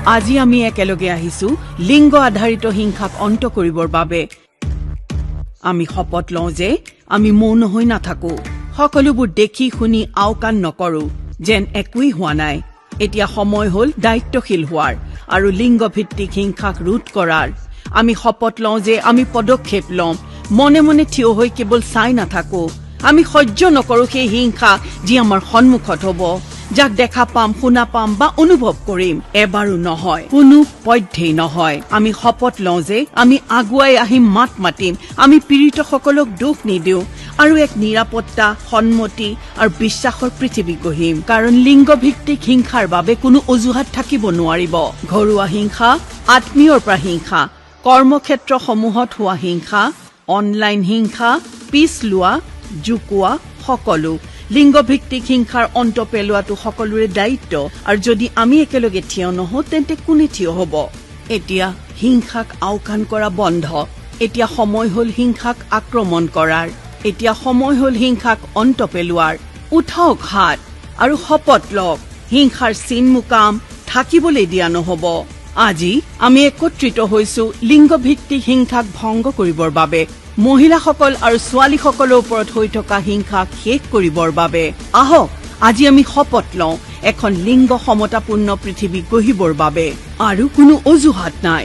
আজি আমি একেলগে আহিছো লিংগ আধাৰিত হিংসাক অন্ত কৰিবৰ বাবে আমি শপত লওঁ যে আমি মৌন হৈ নাথাকো সকলোবোৰ দেখি শুনি আওকাণ নকৰো যেন একোই হোৱা নাই এতিয়া সময় হ'ল দায়িত্বশীল হোৱাৰ আৰু লিংগ ভিত্তিক হিংসাক ৰোধ কৰাৰ আমি শপত লওঁ যে আমি পদক্ষেপ ল'ম মনে মনে থিয় হৈ কেৱল চাই নাথাকো আমি সহ্য নকৰো সেই হিংসা যি আমাৰ সন্মুখত হ'ব যাক দেখা পাম শুনা পাম বা অনুভৱ কৰিম এবাৰো নহয় কোনো পধ্যেই নহয় আমি শপত লওঁ যে আমি আগুৱাই আহিম মাত মাতিম আমি পীড়িতসকলক দোষ নিদিওঁ আৰু এক নিৰাপত্তা সন্মতি আৰু বিশ্বাসৰ পৃথিৱী গঢ়িম কাৰণ লিংগ ভিত্তিক হিংসাৰ বাবে কোনো অজুহাত থাকিব নোৱাৰিব ঘৰুৱা হিংসা আত্মীয়ৰ পৰা হিংসা কৰ্মক্ষেত্ৰসমূহত হোৱা হিংসা অনলাইন হিংসা পিছ লোৱা জুকোৱা সকলো লিংগ ভিত্তিক হিংসাৰ অন্ত পেলোৱাটো সকলোৰে দায়িত্ব আৰু যদি আমি একেলগে থিয় নহওঁ তেন্তে কোনে থিয় হ'ব এতিয়া হিংসাক আওকাণ কৰা বন্ধ এতিয়া সময় হ'ল হিংসাক আক্ৰমণ কৰাৰ এতিয়া সময় হ'ল হিংসাক অন্ত পেলোৱাৰ উঠাওক হাত আৰু শপত লওক হিংসাৰ চিন মুকাম থাকিবলৈ দিয়া নহ'ব আজি আমি একত্ৰিত হৈছো লিংগ ভিত্তিক হিংসাক ভংগ কৰিবৰ বাবে মহিলাসকল আৰু ছোৱালীসকলৰ ওপৰত হৈ থকা হিংসাক শেষ কৰিবৰ বাবে আহক আজি আমি শপত লওঁ এখন লিংগ সমতাপূৰ্ণ পৃথিৱী গঢ়িবৰ বাবে আৰু কোনো অজুহাত নাই